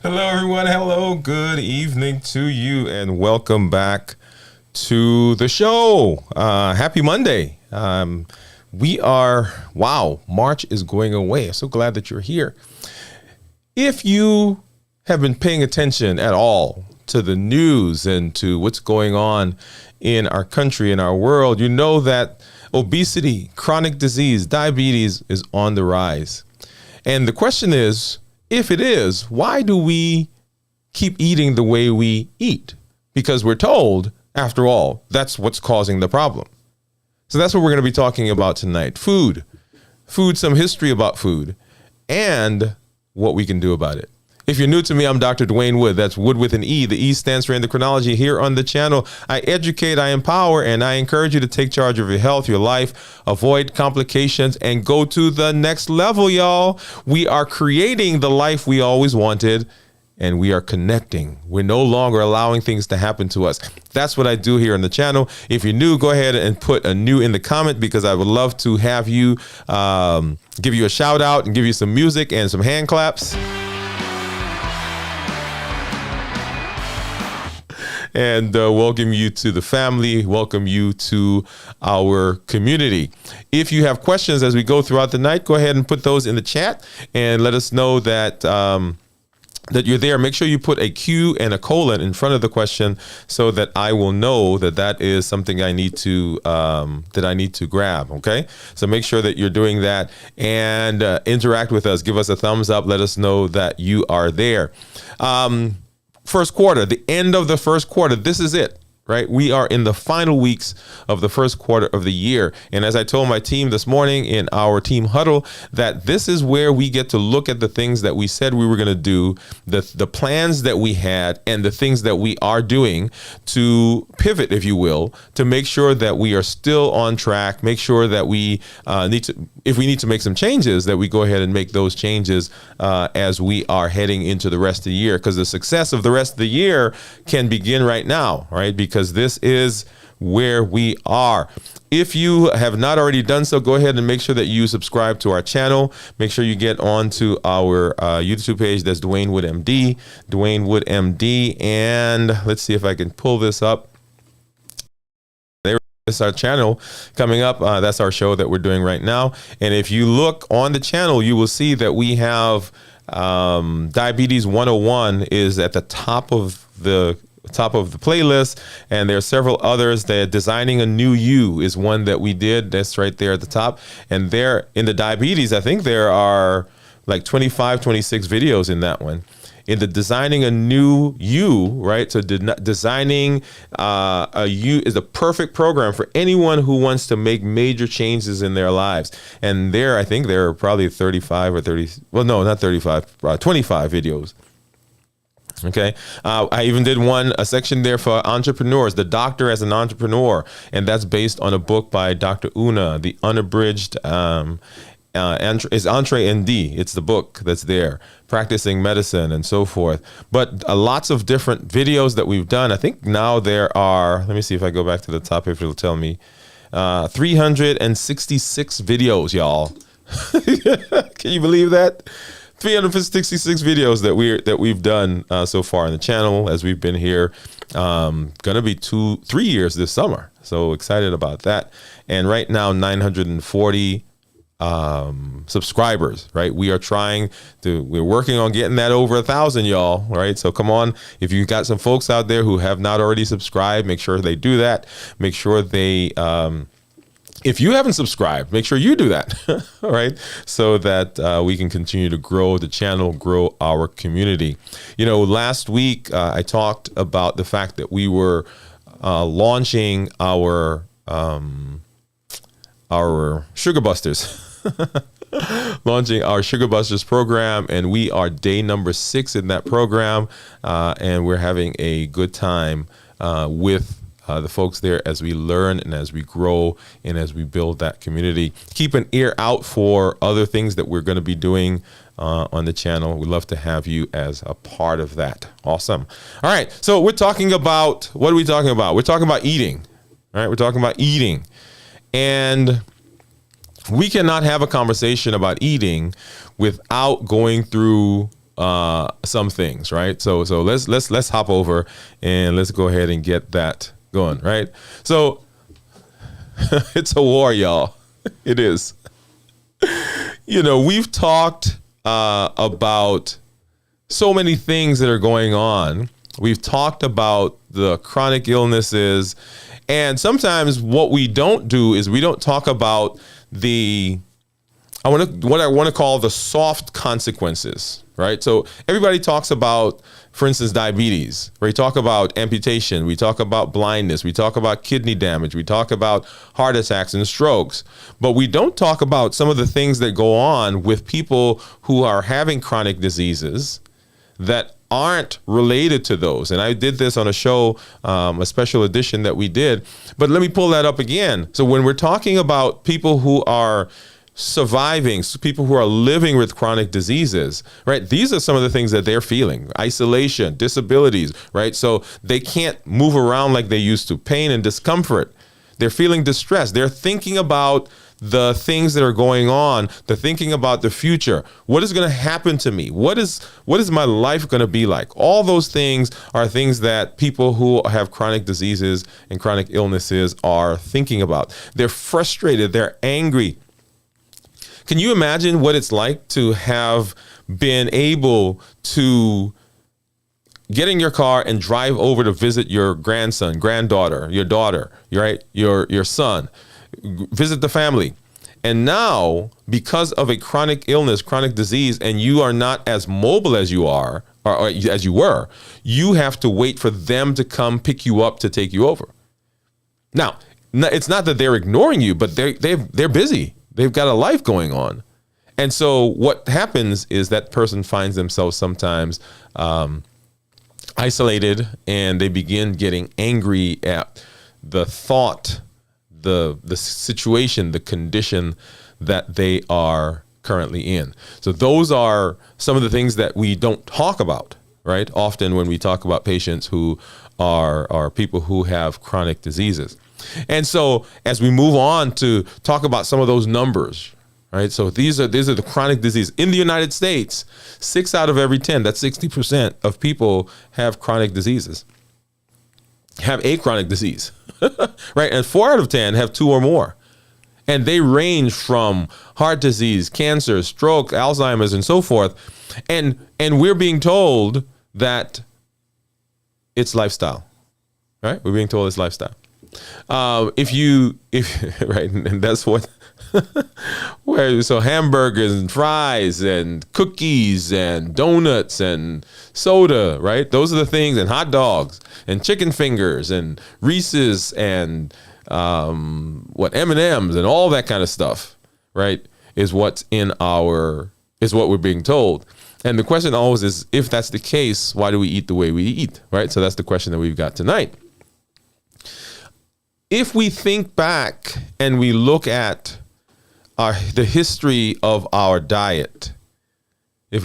Hello, everyone. Hello. Good evening to you, and welcome back to the show. Happy Monday. March is going away. I'm so glad that you're here. If you have been paying attention at all to the news and to what's going on in our country, in our world, you know that obesity, chronic disease, diabetes is on the rise. And the question is, if it is, why do we keep eating the way we eat? Because we're told, after all, that's what's causing the problem. So that's what we're going to be talking about tonight. Food, some history about food, and what we can do about it. If you're new to me, I'm Dr. Dwayne Wood. That's Wood with an E. The E stands for endocrinology. Here on the channel, I educate, I empower, and I encourage you to take charge of your health, your life, avoid complications, and go to the next level, y'all. We are creating the life we always wanted, and we are connecting. We're no longer allowing things to happen to us. That's what I do here on the channel. If you're new, go ahead and put a new in the comment, because I would love to have you give you a shout out and give you some music and some hand claps. And welcome you to the family, welcome you to our community. If you have questions as we go throughout the night, go ahead and put those in the chat and let us know that that you're there. Make sure you put a Q and a colon in front of the question so that I will know that that is something I need to grab. Okay, so make sure that you're doing that and interact with us. Give us a thumbs up. Let us know that you are there. First quarter, the end of the first quarter. This is it, right? We are in the final weeks of the first quarter of the year. And as I told my team this morning in our team huddle, that this is where we get to look at the things that we said we were going to do, the plans that we had, and the things that we are doing to pivot, if you will, to make sure that we are still on track, make sure that we if we need to make some changes, that we go ahead and make those changes as we are heading into the rest of the year, because the success of the rest of the year can begin right now, right? Because this is where we are. If you have not already done so, go ahead and make sure that you subscribe to our channel. Make sure you get onto our YouTube page. That's Dwayne Wood MD, Dwayne Wood MD. And let's see if I can pull this up. It's our channel coming up. That's our show that we're doing right now. And if you look on the channel, you will see that we have Diabetes 101 is at the top of the playlist, and there are several others. That Designing a New You is one that we did. That's right there at the top. And there in the diabetes, I think there are like 25, 26 videos in that one. In the Designing a New You, right? So designing a you is a perfect program for anyone who wants to make major changes in their lives. And I think there are probably 35 or 30, well, no, not 35, 25 videos. Okay. I even did a section there for entrepreneurs, the doctor as an entrepreneur. And that's based on a book by Dr. Una, the unabridged, is Entree ND. It's the book that's there, practicing medicine and so forth. But lots of different videos that we've done. I think now there are, let me see if I go back to the top, if it'll tell me, 366 videos, y'all. Can you believe that? 366 videos that we've done so far on the channel as we've been here. Gonna be 3 years this summer. So excited about that. And right now, 940 subscribers, right? We're working on getting that over 1,000, y'all, right? So come on, if you got some folks out there who have not already subscribed, make sure they do that. Make sure they, if you haven't subscribed, make sure you do that, all right? So that we can continue to grow the channel, grow our community. You know, last week I talked about the fact that we were launching our Sugar Busters. Launching our Sugar Busters program, and we are day number 6 in that program, and we're having a good time with the folks there as we learn and as we grow and as we build that community. Keep an ear out for other things that we're going to be doing on the channel. We'd love to have you as a part of that. Awesome. All right, so we're talking about, what are we talking about? We're talking about eating. All right, we're talking about eating. And we cannot have a conversation about eating without going through some things, right? So let's hop over and let's go ahead and get that going, right? So it's a war, y'all. It is. We've talked about so many things that are going on. We've talked about the chronic illnesses, and sometimes what we don't do is we don't talk about what I want to call the soft consequences, right? So everybody talks about, for instance, diabetes. We talk about amputation. We talk about blindness. We talk about kidney damage. We talk about heart attacks and strokes. But we don't talk about some of the things that go on with people who are having chronic diseases that aren't related to those. And I did this on a show, a special edition that we did. But let me pull that up again. So when we're talking about people who are surviving, people who are living with chronic diseases, right? These are some of the things that they're feeling: isolation, disabilities, right? So they can't move around like they used to, pain and discomfort. They're feeling distressed. They're thinking about the things that are going on. They're thinking about the future. What is going to happen to me? What is my life going to be like? All those things are things that people who have chronic diseases and chronic illnesses are thinking about. They're frustrated. They're angry. Can you imagine what it's like to have been able to get in your car and drive over to visit your grandson, granddaughter, your daughter, right? Your son, visit the family. And now, because of a chronic illness, chronic disease, and you are not as mobile as you are, or as you were, you have to wait for them to come pick you up to take you over. Now, it's not that they're ignoring you, but they're busy. They've got a life going on. And so what happens is that person finds themselves sometimes isolated, and they begin getting angry at the thought, the situation, the condition that they are currently in. So those are some of the things that we don't talk about, right? Often when we talk about patients who are people who have chronic diseases. And so as we move on to talk about some of those numbers, right? So these are the chronic disease in the United States. 6 out of every 10, that's 60% of people have chronic diseases, have a chronic disease, right? And 4 out of 10 have 2 or more. And they range from heart disease, cancer, stroke, Alzheimer's, and so forth. And we're being told that it's lifestyle, right? We're being told it's lifestyle. Right, and that's what, so hamburgers and fries and cookies and donuts and soda, right? Those are the things, and hot dogs and chicken fingers and Reese's and M&Ms and all that kind of stuff, right? Is what we're being told. And the question always is, if that's the case, why do we eat the way we eat, right? So that's the question that we've got tonight. If we think back and we look at the history of our diet, it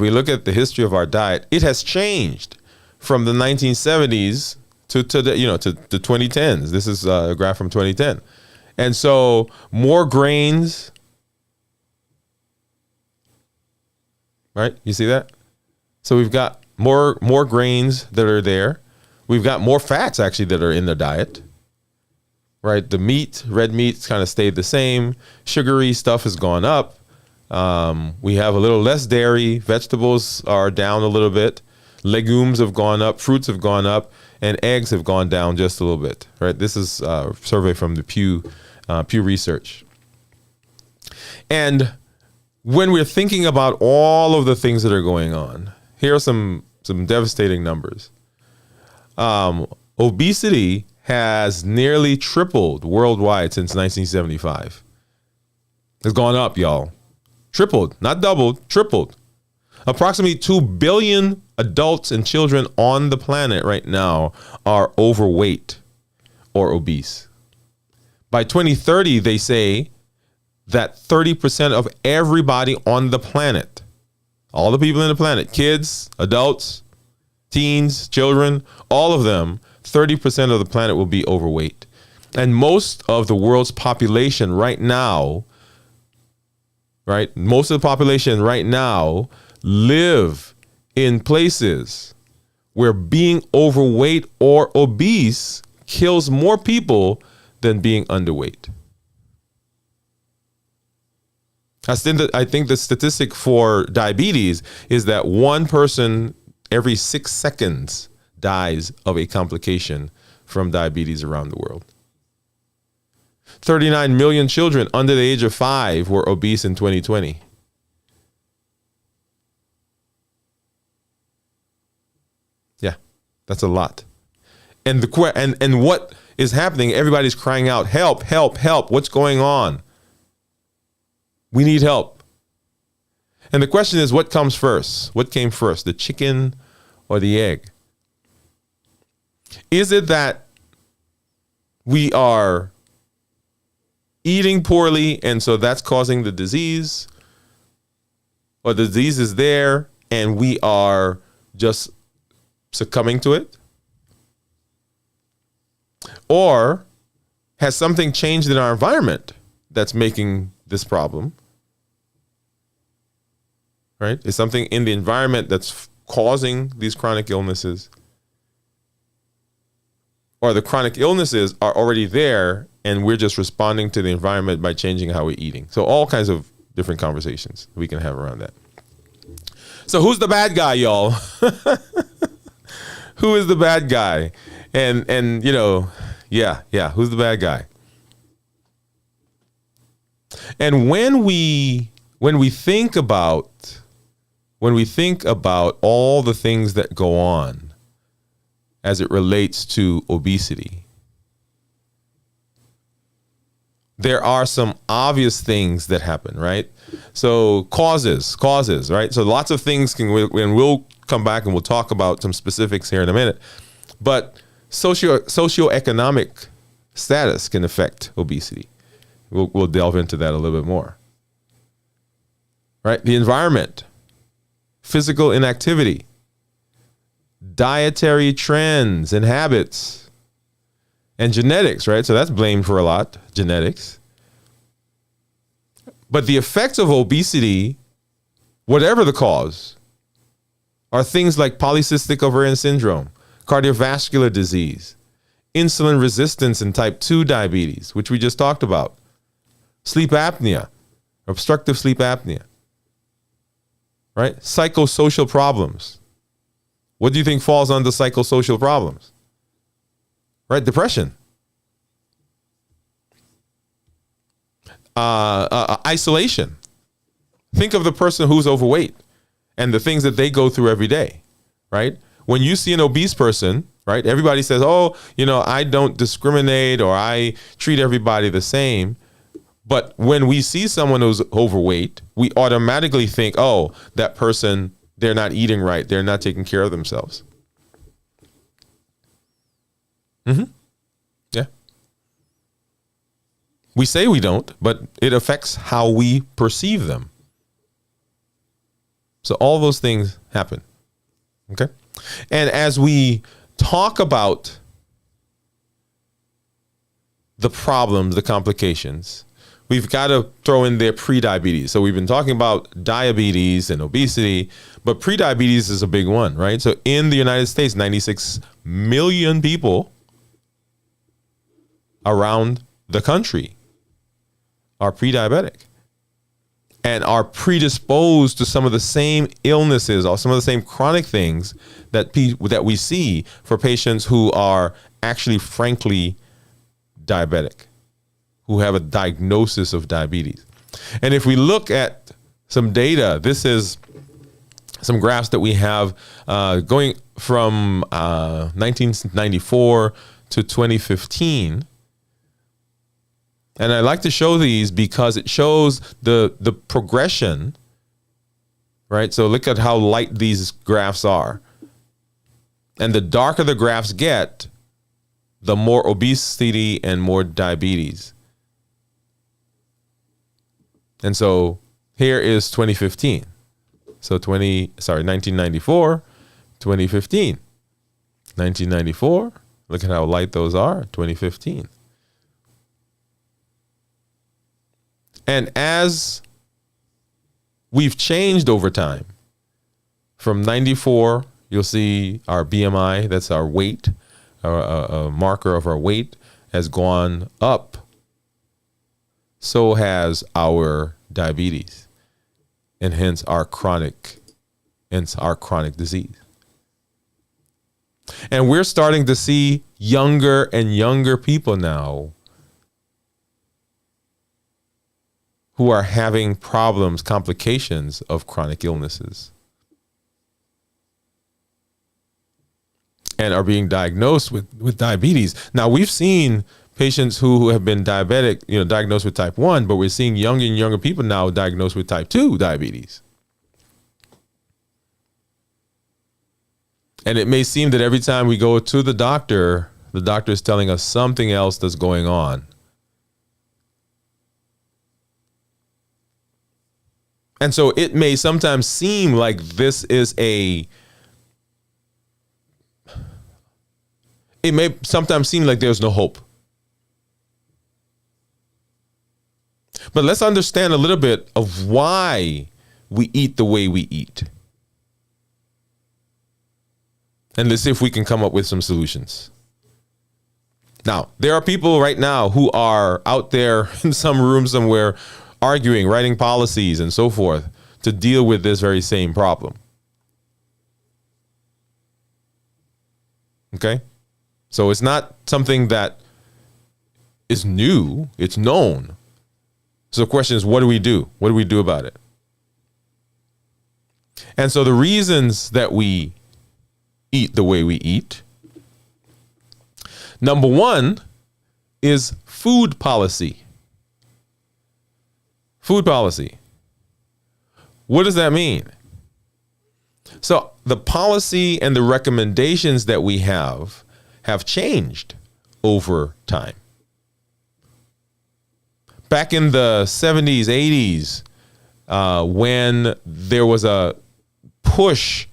has changed from the 1970s to the 2010s. This is a graph from 2010. And so more grains, right? You see that? So we've got more grains that are there. We've got more fats actually that are in the diet. Right, the meat, red meat's kind of stayed the same. Sugary stuff has gone up. We have a little less dairy. Vegetables are down a little bit. Legumes have gone up. Fruits have gone up, and eggs have gone down just a little bit. Right, this is a survey from the Pew Research. And when we're thinking about all of the things that are going on, here are some devastating numbers. Obesity has nearly tripled worldwide since 1975. It's gone up, y'all. Tripled, not doubled, tripled. Approximately 2 billion adults and children on the planet right now are overweight or obese. By 2030, they say that 30% of everybody on the planet, all the people on the planet, kids, adults, teens, children, all of them, 30% of the planet will be overweight. And most of the world's population right now, live in places where being overweight or obese kills more people than being underweight. I think the statistic for diabetes is that one person every 6 seconds dies of a complication from diabetes around the world. 39 million children under the age of 5 were obese in 2020. Yeah, that's a lot. And what is happening? Everybody's crying out, help, help, help. What's going on? We need help. And the question is, what comes first? What came first, the chicken or the egg? Is it that we are eating poorly and so that's causing the disease? Or the disease is there and we are just succumbing to it? Or has something changed in our environment that's making this problem? Right? Is something in the environment that's causing these chronic illnesses? Or the chronic illnesses are already there and we're just responding to the environment by changing how we're eating? So all kinds of different conversations we can have around that. So who's the bad guy, y'all? Who is the bad guy? And you know, yeah, who's the bad guy? And when we think about all the things that go on as it relates to obesity, there are some obvious things that happen, right? So causes, right? So lots of things and we'll come back and we'll talk about some specifics here in a minute. But socioeconomic status can affect obesity. We'll delve into that a little bit more. Right? The environment, physical inactivity, dietary trends and habits, and genetics, right? So that's blamed for a lot, genetics. But the effects of obesity, whatever the cause, are things like polycystic ovarian syndrome, cardiovascular disease, insulin resistance and type 2 diabetes, which we just talked about, sleep apnea, obstructive sleep apnea, right? Psychosocial problems. What do you think falls under psychosocial problems? Right? Depression. Isolation. Think of the person who's overweight and the things that they go through every day, right? When you see an obese person, right, everybody says, oh, you know, I don't discriminate or I treat everybody the same. But when we see someone who's overweight, we automatically think, oh, that person, they're not eating right. They're not taking care of themselves. Yeah. We say we don't, but it affects how we perceive them. So all those things happen. Okay. And as we talk about the problems, the complications, we've got to throw in there pre-diabetes. So we've been talking about diabetes and obesity, but pre-diabetes is a big one, right? So in the United States, 96 million people around the country are pre-diabetic and are predisposed to some of the same illnesses or some of the same chronic things that we see for patients who are actually, frankly, diabetic, who have a diagnosis of diabetes. And if we look at some data, this is some graphs that we have going from 1994 to 2015. And I like to show these because it shows the progression, right? So look at how light these graphs are. And the darker the graphs get, the more obesity and more diabetes. And so here is 2015. So 1994, 2015. 1994, look at how light those are, 2015. And as we've changed over time, From 94, you'll see our BMI, that's our weight, a marker of our weight, has gone up. So has our diabetes, and hence our chronic disease. And we're starting to see younger and younger people now who are having problems, complications of chronic illnesses, and are being diagnosed with diabetes. Now, we've seen patients who have been diabetic, diagnosed with type 1, but we're seeing younger and younger people now diagnosed with type 2 diabetes. And it may seem that every time we go to the doctor is telling us something else that's going on. And so it may sometimes seem like this is it may sometimes seem like there's no hope. But let's understand a little bit of why we eat the way we eat. And let's see if we can come up with some solutions. Now, there are people right now who are out there in some room somewhere arguing, writing policies and so forth to deal with this very same problem. Okay? So it's not something that is new, it's known. So the question is, what do we do? What do we do about it? And so the reasons that we eat the way we eat, number one is food policy. Food policy. What does that mean? So the policy and the recommendations that we have changed over time. Back in the 70s, 80s, when there was a push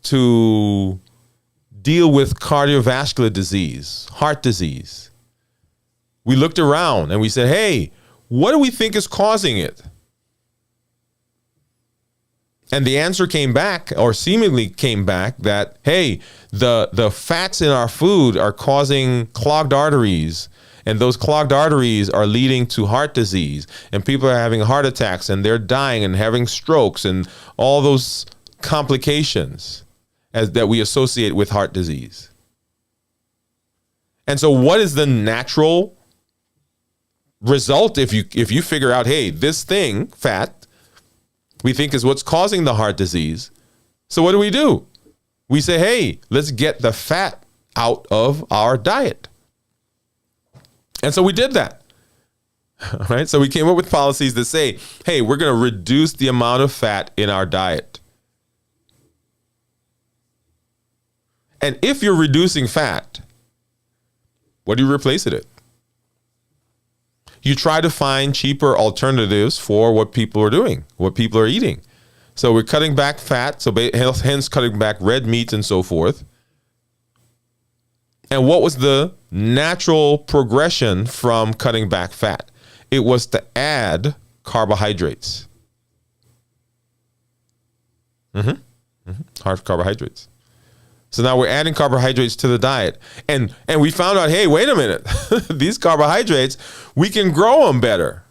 to deal with cardiovascular disease, heart disease, we looked around and we said, hey, what do we think is causing it? And the answer came back, or seemingly came back, that, hey, the fats in our food are causing clogged arteries, and those clogged arteries are leading to heart disease, and people are having heart attacks, and they're dying and having strokes and all those complications that we associate with heart disease. And so what is the natural result if you figure out, hey, this thing, fat, we think is what's causing the heart disease? So what do? We say, hey, let's get the fat out of our diet. And so we did that. All right. So we came up with policies that say, hey, we're going to reduce the amount of fat in our diet. And if you're reducing fat, what do you replace it with? You try to find cheaper alternatives for what people are doing, what people are eating. So we're cutting back fat, so hence cutting back red meat and so forth. And what was the natural progression from cutting back fat? It was to add carbohydrates. Hard carbohydrates. So now we're adding carbohydrates to the diet. And we found out, hey, wait a minute. These carbohydrates, we can grow them better.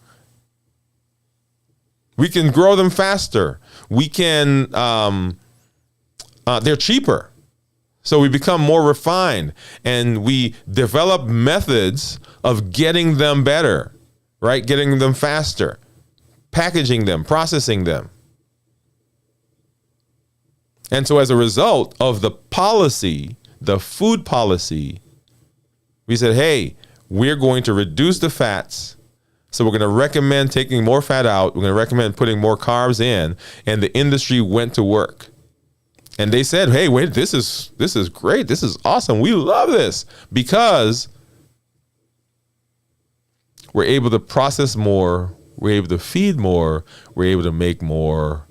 We can grow them faster. We can, they're cheaper. So we become more refined, and we develop methods of getting them better, right? Getting them faster, packaging them, processing them. And so as a result of the policy, the food policy, we said, hey, we're going to reduce the fats. So we're going to recommend taking more fat out. We're going to recommend putting more carbs in. And the industry went to work. And they said, hey, wait, this is great. This is awesome. We love this because we're able to process more. We're able to feed more. We're able to make more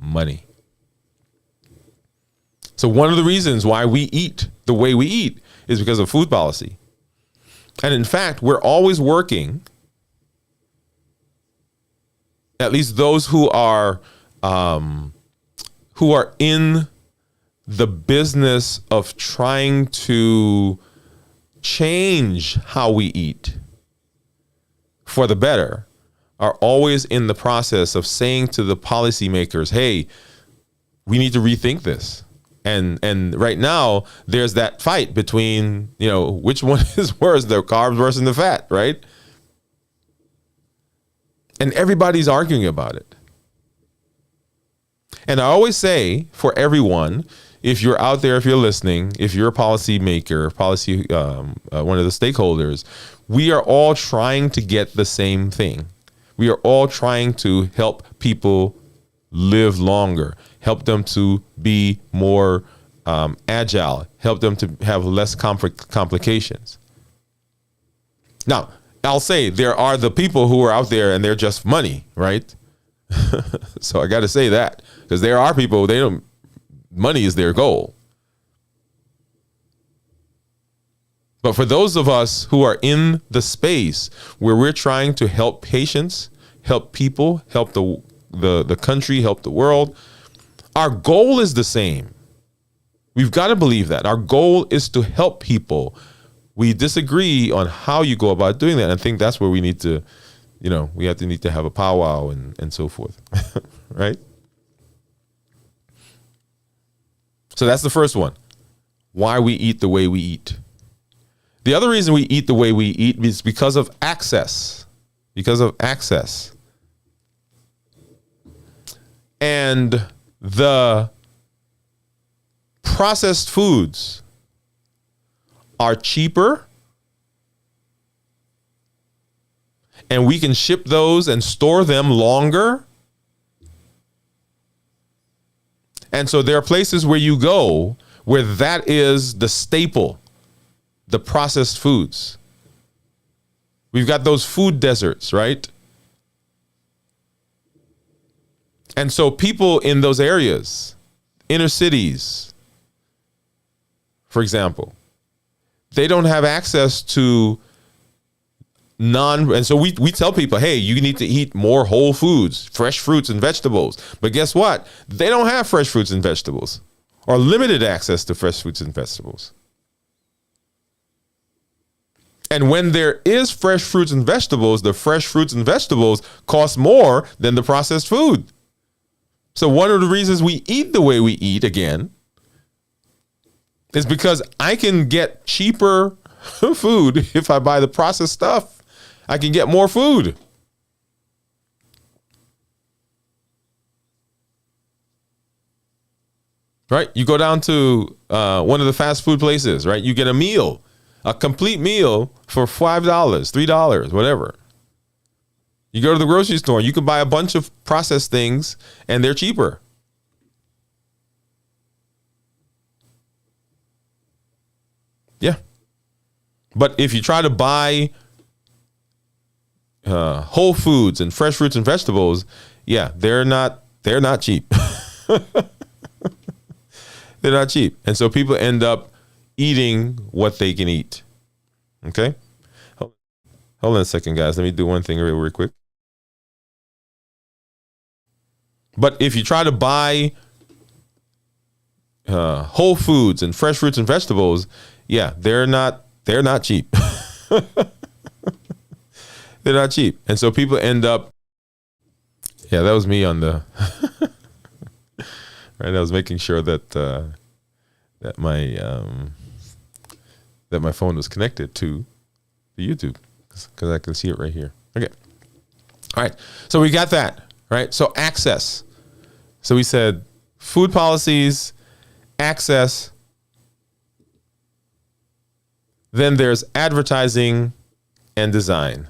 money. So one of the reasons why we eat the way we eat is because of food policy. And in fact, we're always working, at least those who who are in the business of trying to change how we eat for the better are always in the process of saying to the policymakers, hey, we need to rethink this. And right now there's that fight between, which one is worse, the carbs versus the fat, right? And everybody's arguing about it. And I always say for everyone, if you're out there, if you're listening, if you're a policymaker, one of the stakeholders, we are all trying to get the same thing. We are all trying to help people live longer, help them to be more agile, help them to have less complications. Now, I'll say there are the people who are out there and they're just money, right? So I got to say that, because there are people, money is their goal. But for those of us who are in the space where we're trying to help patients, help people, help the country, help the world, our goal is the same. We've got to believe that. Our goal is to help people. We disagree on how you go about doing that. I think that's where we need to, need to have a powwow and so forth, right? So that's the first one. Why we eat the way we eat. The other reason we eat the way we eat is because of access. Because of access. And the processed foods are cheaper, and we can ship those and store them longer. And so there are places where you go where that is the staple, the processed foods. We've got those food deserts, right? And so people in those areas, inner cities, for example, they don't have access to and so we tell people, hey, you need to eat more whole foods, fresh fruits and vegetables. But guess what? They don't have fresh fruits and vegetables, or limited access to fresh fruits and vegetables. And when there is fresh fruits and vegetables, the fresh fruits and vegetables cost more than the processed food. So one of the reasons we eat the way we eat, again, is because I can get cheaper food if I buy the processed stuff. I can get more food. Right? You go down to one of the fast food places, right? You get a meal, a complete meal for $5, $3, whatever. You go to the grocery store, you can buy a bunch of processed things and they're cheaper. Yeah. But if you try to buy whole foods and fresh fruits and vegetables, yeah, they're not cheap. They're not cheap. And so people end up eating what they can eat. Okay? Hold on a second, guys. Let me do one thing real quick. But if you try to buy whole foods and fresh fruits and vegetables, yeah, they're not cheap. They're not cheap. And so people end up, yeah, that was me on the, right? I was making sure that that my phone was connected to the YouTube, because I can see it right here. Okay. All right. So we got that, right? So access. So we said food policies, access. Then there's advertising and design.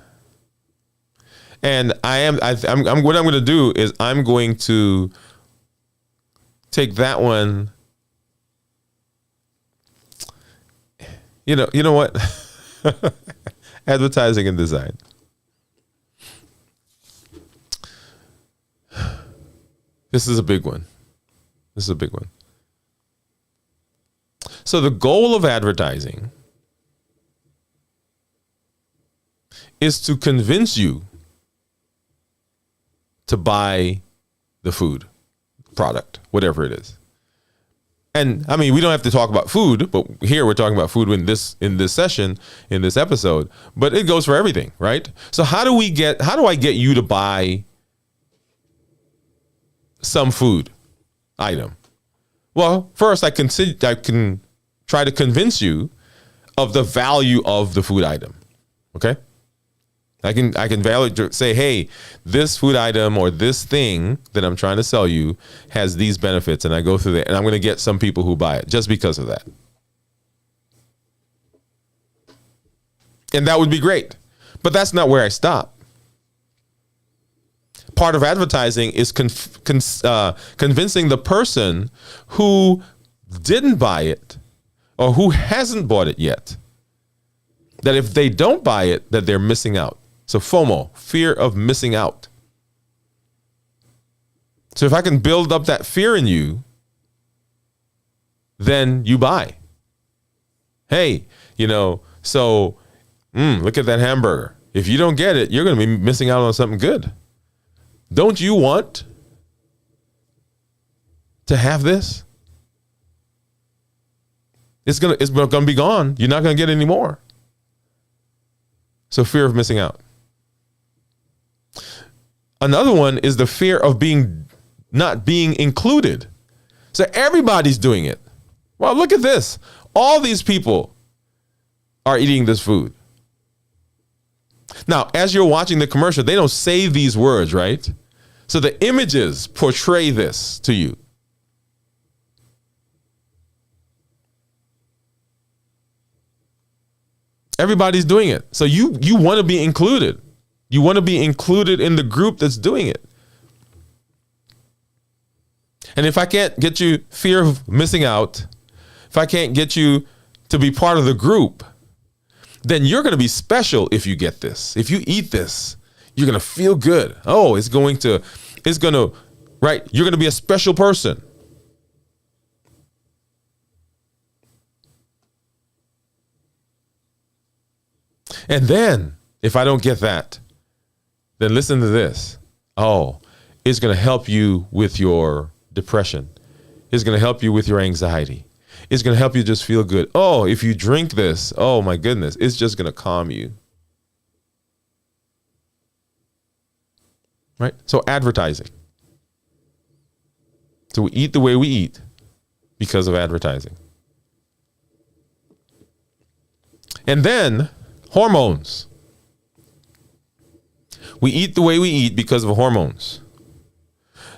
And I'm what I'm going to do is I'm going to take that one. You know what? Advertising and design. This is a big one. So the goal of advertising is to convince you to buy the food product, whatever it is. And I mean, we don't have to talk about food, but here we're talking about food in this session, in this episode, but it goes for everything, right? So how do I get you to buy some food item? Well, first I can try to convince you of the value of the food item. Okay? I can say, hey, this food item or this thing that I'm trying to sell you has these benefits, and I go through that, and I'm going to get some people who buy it just because of that. And that would be great. But that's not where I stop. Part of advertising is convincing the person who didn't buy it or who hasn't bought it yet that if they don't buy it, that they're missing out. So FOMO, fear of missing out. So if I can build up that fear in you, then you buy. Hey, look at that hamburger. If you don't get it, you're going to be missing out on something good. Don't you want to have this? It's going to be gone. You're not going to get any more. So fear of missing out. Another one is the fear of not being included. So everybody's doing it. Well, look at this. All these people are eating this food. Now, as you're watching the commercial, they don't say these words, right? So the images portray this to you. Everybody's doing it. So you want to be included. You want to be included in the group that's doing it. And if I can't get you fear of missing out, if I can't get you to be part of the group, then you're going to be special if you get this. If you eat this, you're going to feel good. Oh, you're going to be a special person. And then if I don't get that, then listen to this. Oh, it's going to help you with your depression. It's going to help you with your anxiety. It's going to help you just feel good. Oh, if you drink this, oh my goodness, it's just going to calm you. Right? So advertising. So we eat the way we eat because of advertising. And then hormones. We eat the way we eat because of hormones.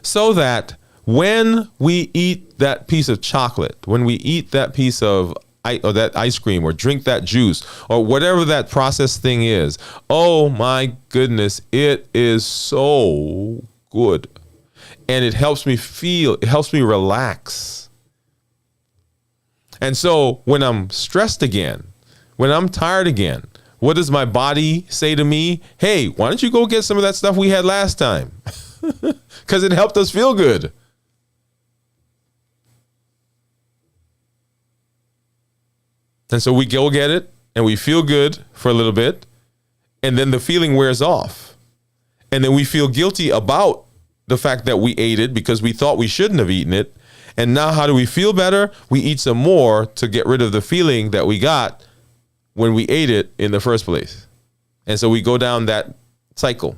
So that when we eat that piece of chocolate, when we eat that piece of that ice cream or drink that juice or whatever that processed thing is, oh my goodness, it is so good. And it helps me relax. And so when I'm stressed again, when I'm tired again, what does my body say to me? Hey, why don't you go get some of that stuff we had last time? Because it helped us feel good. And so we go get it and we feel good for a little bit. And then the feeling wears off. And then we feel guilty about the fact that we ate it because we thought we shouldn't have eaten it. And now how do we feel better? We eat some more to get rid of the feeling that we got when we ate it in the first place. And so we go down that cycle.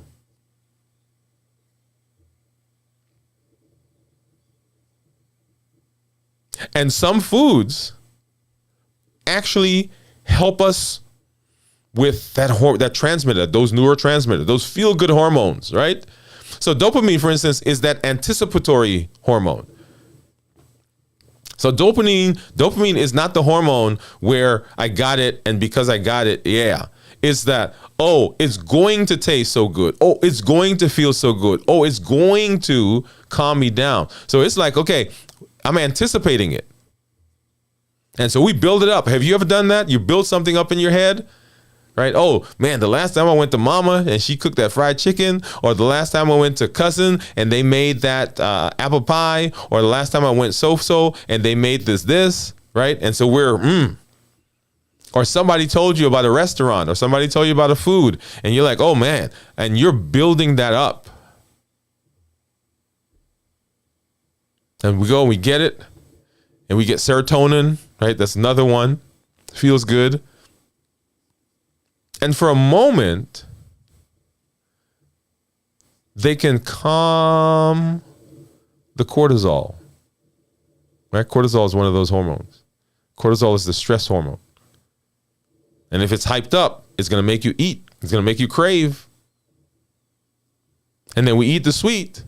And some foods actually help us with that transmitter, those neurotransmitters, those feel-good hormones, right? So dopamine, for instance, is that anticipatory hormone. So dopamine is not the hormone where I got it and because I got it, yeah. It's that, oh, it's going to taste so good. Oh, it's going to feel so good. Oh, it's going to calm me down. So it's like, okay, I'm anticipating it. And so we build it up. Have you ever done that? You build something up in your head, right? Oh, man, the last time I went to Mama and she cooked that fried chicken, or the last time I went to Cousin and they made that apple pie, or the last time I went so and they made this, right? And so we're, or somebody told you about a restaurant or somebody told you about a food and you're like, oh, man, and you're building that up. And we go and we get it, and we get serotonin, right? That's another one. Feels good. And for a moment, they can calm the cortisol, right? Cortisol is one of those hormones. Cortisol is the stress hormone. And if it's hyped up, it's going to make you eat. It's going to make you crave. And then we eat the sweet.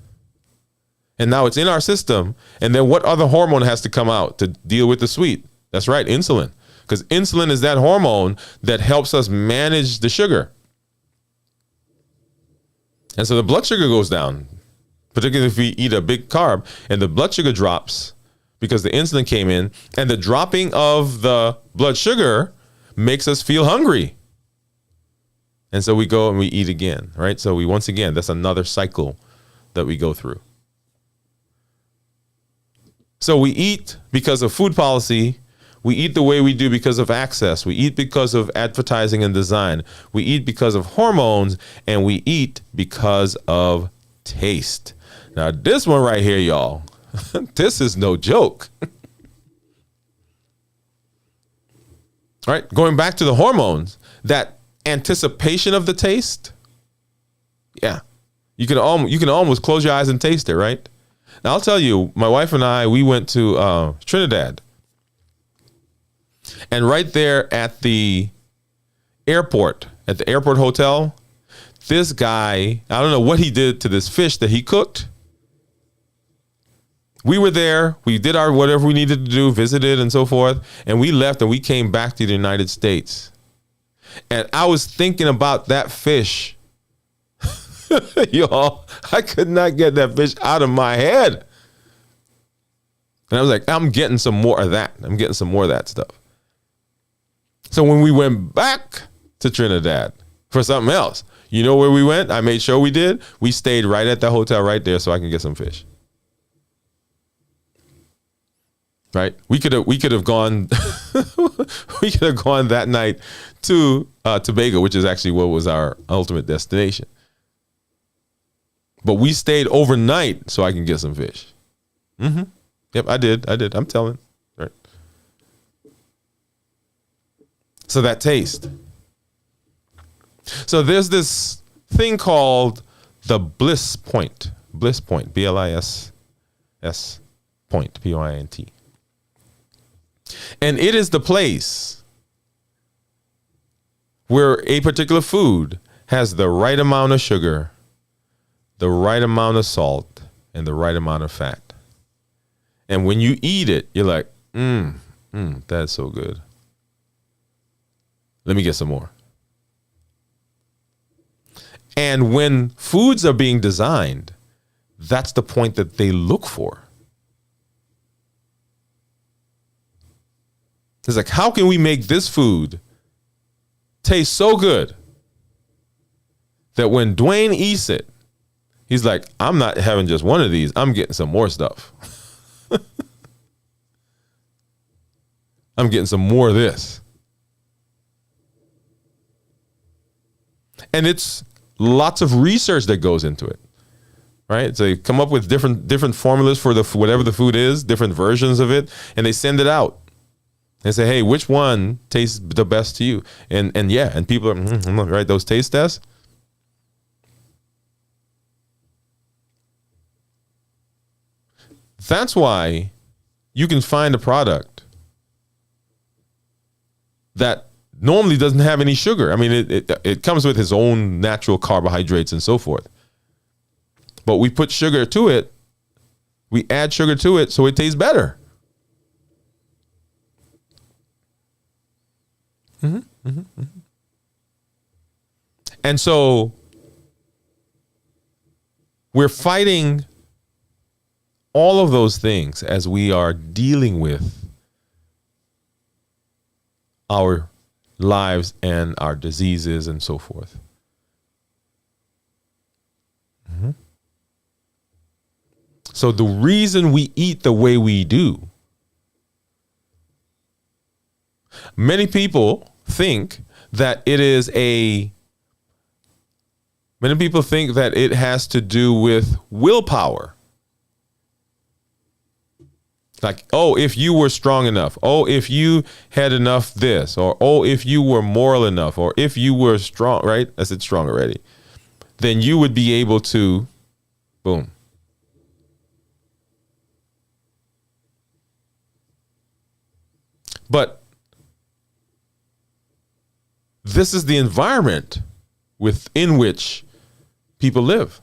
And now it's in our system. And then what other hormone has to come out to deal with the sweet? That's right, insulin. Because insulin is that hormone that helps us manage the sugar. And so the blood sugar goes down, particularly if we eat a big carb, and the blood sugar drops because the insulin came in, and the dropping of the blood sugar makes us feel hungry. And so we go and we eat again, right? So once again, that's another cycle that we go through. So we eat because of food policy. We eat the way we do because of access. We eat because of advertising and design. We eat because of hormones, and we eat because of taste. Now, this one right here, y'all, this is no joke. All right, going back to the hormones, that anticipation of the taste, yeah, you can almost close your eyes and taste it, right? Now, I'll tell you, my wife and I, we went to Trinidad. And right there at the airport hotel, this guy, I don't know what he did to this fish that he cooked. We were there. We did our whatever we needed to do, visited and so forth. And we left and we came back to the United States. And I was thinking about that fish. Y'all, I could not get that fish out of my head. And I was like, I'm getting some more of that. I'm getting some more of that stuff. So when we went back to Trinidad for something else, you know where we went? I made sure we did. We stayed right at the hotel right there so I can get some fish. Right? We could have gone we could have gone that night to Tobago, which is actually what was our ultimate destination. But we stayed overnight so I can get some fish. Mm-hmm. Yep, I did. I'm telling. Right. So that taste. So there's this thing called the bliss point. Bliss point. BLISS point. POINT. And it is the place where a particular food has the right amount of sugar, the right amount of salt, and the right amount of fat. And when you eat it, you're like, that's so good. Let me get some more. And when foods are being designed, that's the point that they look for. It's like, how can we make this food taste so good that when Dwayne eats it, he's like, I'm not having just one of these. I'm getting some more stuff. I'm getting some more of this. And it's lots of research that goes into it, right? So they come up with different formulas for whatever the food is, different versions of it, and they send it out. They say, hey, which one tastes the best to you? And people are, right, those taste tests. That's why you can find a product that normally doesn't have any sugar. I mean, it comes with its own natural carbohydrates and so forth. But we put sugar to it. We add sugar to it so it tastes better. And so we're fighting all of those things as we are dealing with our lives and our diseases and so forth. So the reason we eat the way we do, many people think that it has to do with willpower. Like, oh, if you were strong enough, oh, if you had enough this, or oh, if you were moral enough, or if you were strong, right? I said strong already. Then you would be able to, boom. But this is the environment within which people live.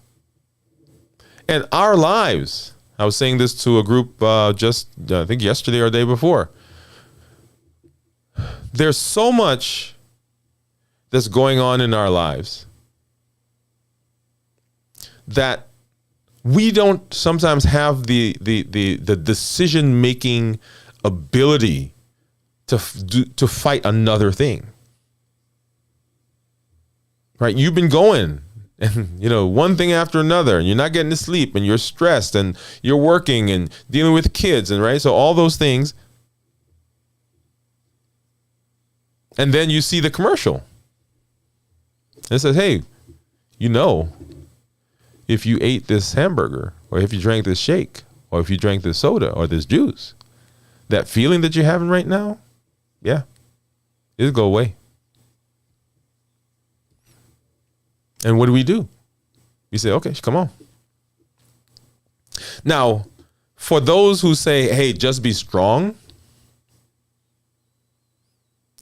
And our lives, I was saying this to a group just, I think yesterday or the day before. There's so much that's going on in our lives that we don't sometimes have the decision-making ability to fight another thing. Right? You've been going and, one thing after another, and you're not getting to sleep, and you're stressed, and you're working and dealing with kids, and right? So all those things. And then you see the commercial. It says, hey, if you ate this hamburger, or if you drank this shake, or if you drank this soda or this juice, that feeling that you're having right now, yeah, it'll go away. And what do? We say, okay, come on. Now, for those who say, hey, just be strong,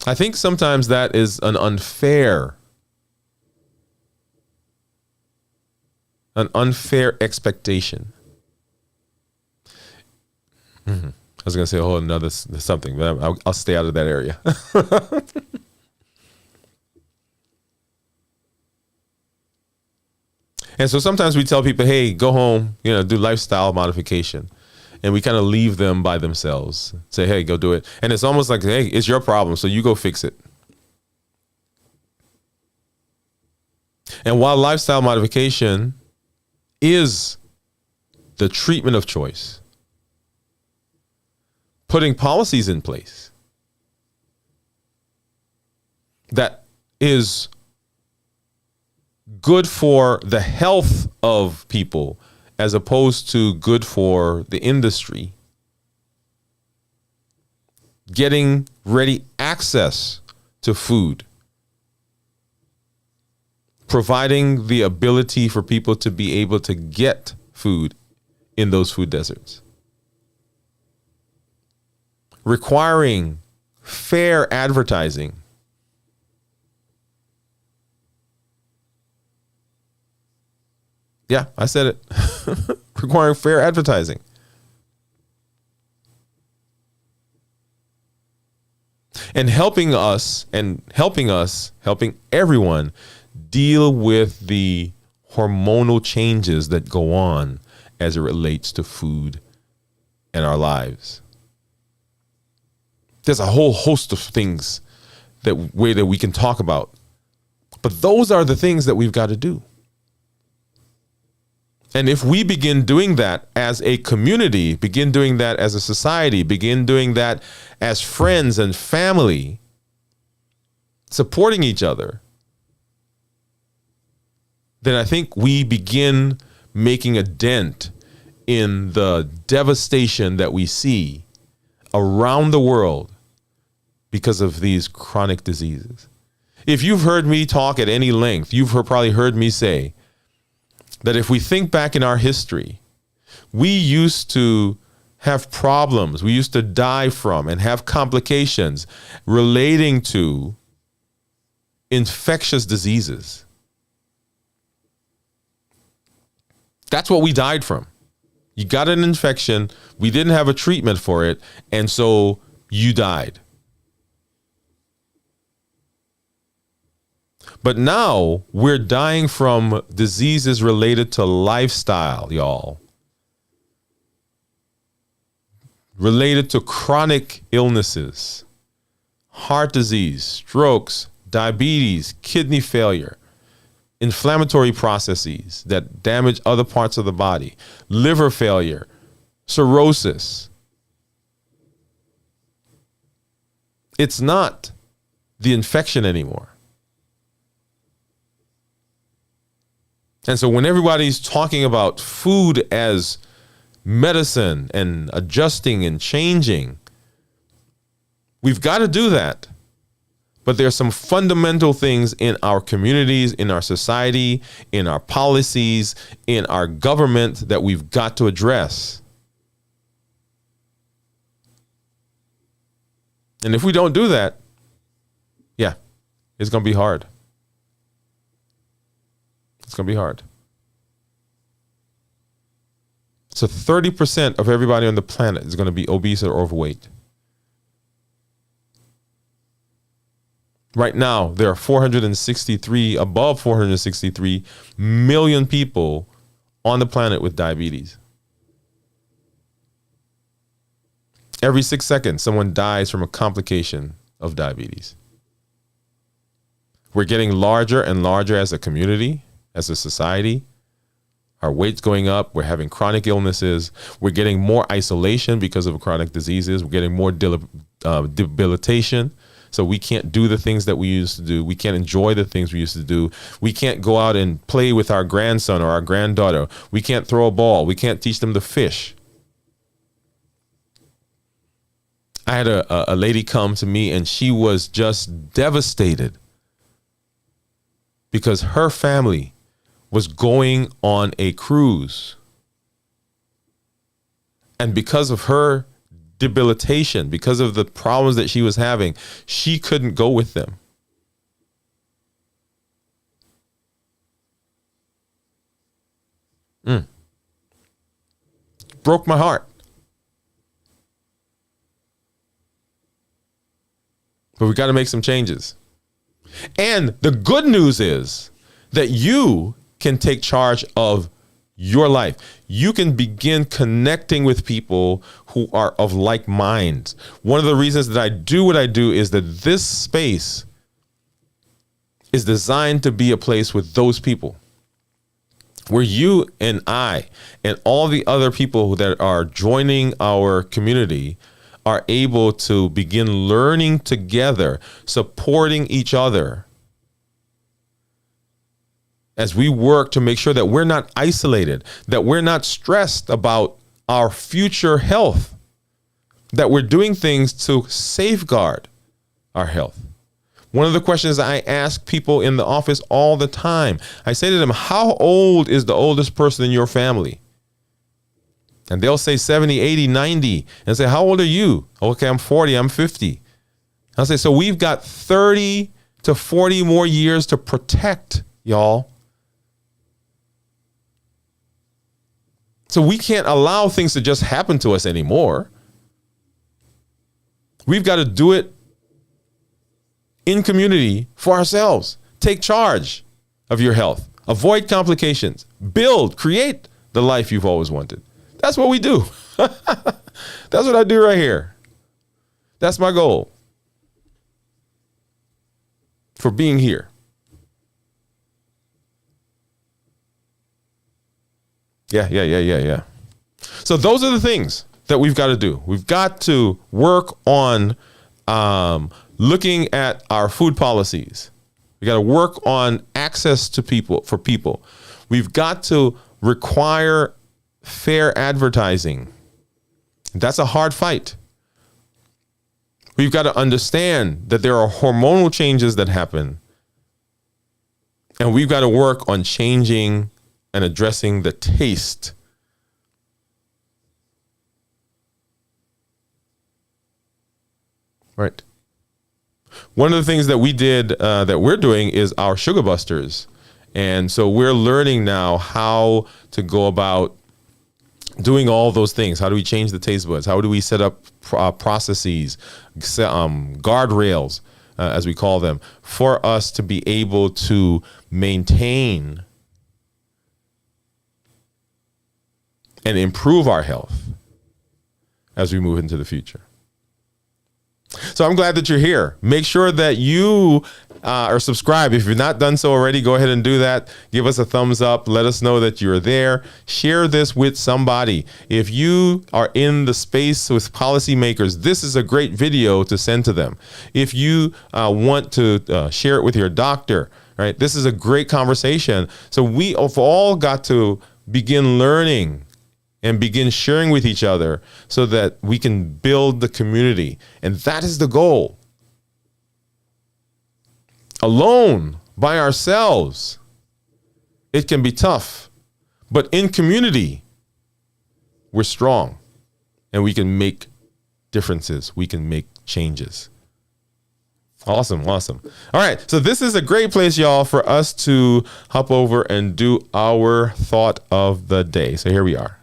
I think sometimes that is an unfair expectation. I was going to say a whole another something, but I'll stay out of that area. And so sometimes we tell people, hey, go home, do lifestyle modification. And we kind of leave them by themselves. Say, hey, go do it. And it's almost like, hey, it's your problem, so you go fix it. And while lifestyle modification is the treatment of choice, putting policies in place that is good for the health of people as opposed to good for the industry, getting ready access to food, providing the ability for people to be able to get food in those food deserts, requiring fair advertising. Yeah, I said it. Requiring fair advertising. And helping everyone deal with the hormonal changes that go on as it relates to food and our lives. There's a whole host of things that we can talk about. But those are the things that we've got to do. And if we begin doing that as a community, begin doing that as a society, begin doing that as friends and family, supporting each other, then I think we begin making a dent in the devastation that we see around the world because of these chronic diseases. If you've heard me talk at any length, you've probably heard me say that if we think back in our history, we used to have problems, we used to die from and have complications relating to infectious diseases. That's what we died from. You got an infection, we didn't have a treatment for it, and so you died. But now we're dying from diseases related to lifestyle, y'all. Related to chronic illnesses, heart disease, strokes, diabetes, kidney failure, inflammatory processes that damage other parts of the body, liver failure, cirrhosis. It's not the infection anymore. And so when everybody's talking about food as medicine and adjusting and changing. We've got to do that. But there's some fundamental things in our communities, in our society, in our policies, in our government that we've got to address. And if we don't do that, yeah, it's going to be hard. It's going to be hard. So 30% of everybody on the planet is going to be obese or overweight. Right now, there are above 463 million people on the planet with diabetes. Every 6 seconds, someone dies from a complication of diabetes. We're getting larger and larger as a community, as a society. Our weight's going up. We're having chronic illnesses. We're getting more isolation because of chronic diseases. We're getting more debilitation. So we can't do the things that we used to do. We can't enjoy the things we used to do. We can't go out and play with our grandson or our granddaughter. We can't throw a ball. We can't teach them to fish. I had a lady come to me and she was just devastated because her family was going on a cruise. And because of her debilitation, because of the problems that she was having, she couldn't go with them. Broke my heart. But we got to make some changes. And the good news is that you can take charge of your life. You can begin connecting with people who are of like minds. One of the reasons that I do what I do is that this space is designed to be a place with those people where you and I and all the other people that are joining our community are able to begin learning together, supporting each other as we work to make sure that we're not isolated, that we're not stressed about our future health, that we're doing things to safeguard our health. One of the questions I ask people in the office all the time, I say to them, how old is the oldest person in your family? And they'll say 70, 80, 90. And I say, how old are you? Okay, I'm 40, I'm 50. I'll say, so we've got 30 to 40 more years to protect y'all. So we can't allow things to just happen to us anymore. We've got to do it in community for ourselves. Take charge of your health. Avoid complications. Build, create the life you've always wanted. That's what we do. That's what I do right here. That's my goal for being here. Yeah. So those are the things that we've got to do. We've got to work on looking at our food policies. We got to work on access to for people. We've got to require fair advertising. That's a hard fight. We've got to understand that there are hormonal changes that happen. And we've got to work on changing and addressing the taste. Right. One of the things that we did, that we're doing, is our sugar busters. And so we're learning now how to go about doing all those things. How do we change the taste buds? How do we set up processes, guardrails, as we call them, for us to be able to maintain and improve our health as we move into the future. So I'm glad that you're here. Make sure that you are subscribed. If you've not done so already, go ahead and do that. Give us a thumbs up. Let us know that you're there. Share this with somebody. If you are in the space with policymakers, this is a great video to send to them. If you want to share it with your doctor, right? This is a great conversation. So we have all got to begin learning and begin sharing with each other so that we can build the community. And that is the goal. Alone, by ourselves, it can be tough. But in community, we're strong and we can make differences. We can make changes. Awesome. All right. So this is a great place, y'all, for us to hop over and do our thought of the day. So here we are.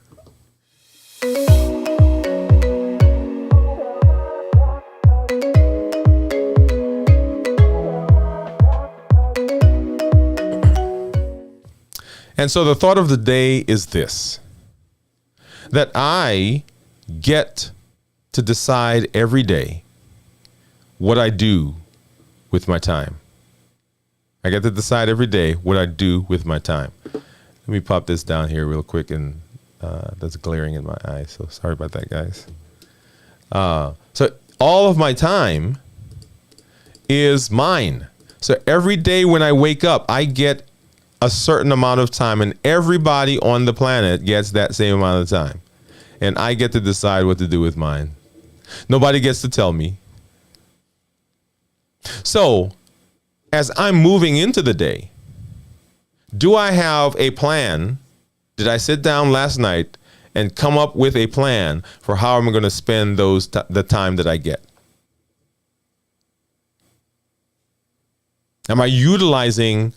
And so the thought of the day is this, that I get to decide every day what I do with my time. I get to decide every day what I do with my time. Let me pop this down here real quick, and that's glaring in my eyes. So sorry about that, guys. So all of my time is mine. So every day when I wake up, I get a certain amount of time, and everybody on the planet gets that same amount of time. And I get to decide what to do with mine. Nobody gets to tell me. So, as I'm moving into the day, do I have a plan? Did I sit down last night and come up with a plan for how I'm going to spend the time that I get? Am I utilizing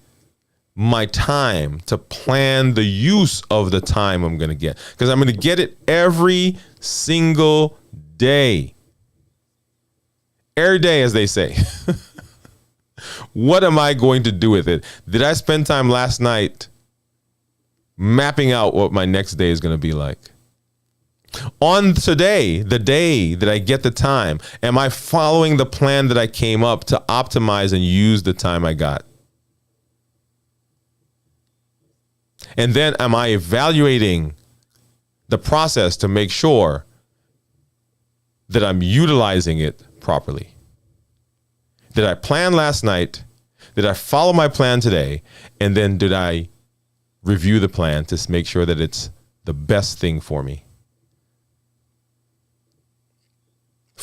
my time to plan the use of the time I'm going to get? Because I'm going to get it every single day. Every day, as they say. What am I going to do with it? Did I spend time last night mapping out what my next day is going to be like? On today, the day that I get the time, am I following the plan that I came up to optimize and use the time I got? And then am I evaluating the process to make sure that I'm utilizing it properly? Did I plan last night? Did I follow my plan today? And then did I review the plan to make sure that it's the best thing for me?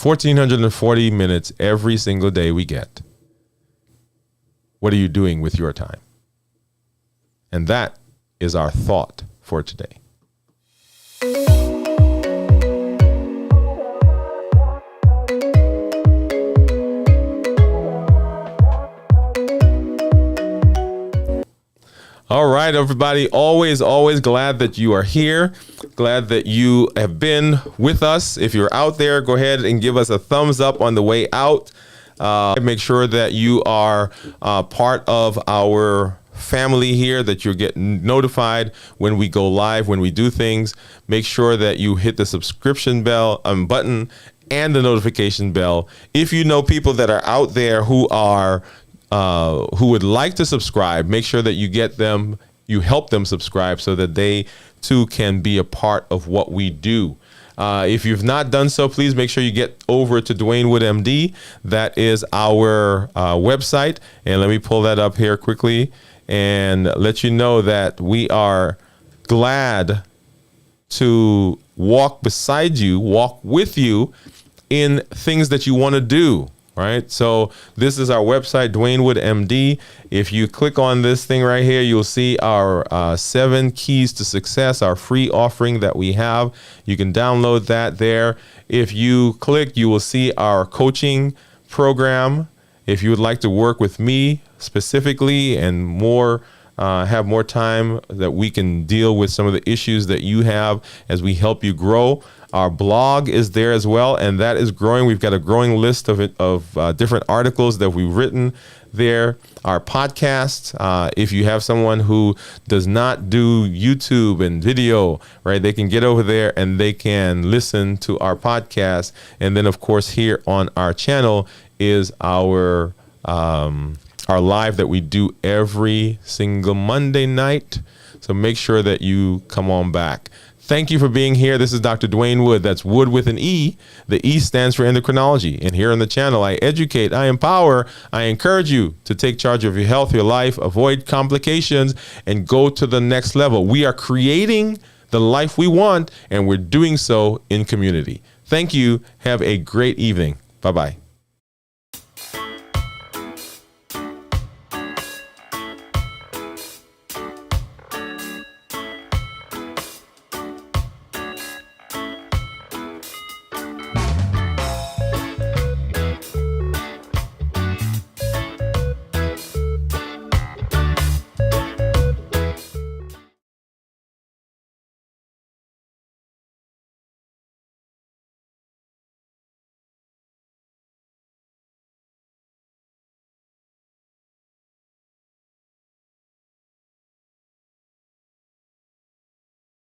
1,440 minutes every single day we get. What are you doing with your time? And that is our thought for today. All right, everybody. Always glad that you are here. Glad that you have been with us. If you're out there, go ahead and give us a thumbs up on the way out. Make sure that you are part of our family here, that you're getting notified when we go live, when we do things. Make sure that you hit the subscription bell button and the notification bell. If you know people that are out there who would like to subscribe, make sure that you help them subscribe so that they too can be a part of what we do. If you've not done so, please make sure you get over to Dwayne Wood MD. That is our website. And let me pull that up here quickly and let you know that we are glad to walk beside you, walk with you in things that you want to do. Right. So this is our website, Dwayne Wood MD. If you click on this thing right here, you'll see our 7 keys to success, our free offering that we have. You can download that there. If you click, you will see our coaching program. If you would like to work with me specifically and more, have more time that we can deal with some of the issues that you have as we help you grow. Our blog is there as well, and that is growing. We've got a growing list of different articles that we've written there. Our podcast, if you have someone who does not do YouTube and video, right, they can get over there and they can listen to our podcast. And then, of course, here on our channel is our live that we do every single Monday night. So make sure that you come on back. Thank you for being here. This is Dr. Dwayne Wood. That's Wood with an E. The E stands for endocrinology. And here on the channel, I educate, I empower, I encourage you to take charge of your health, your life, avoid complications, and go to the next level. We are creating the life we want, and we're doing so in community. Thank you. Have a great evening. Bye-bye.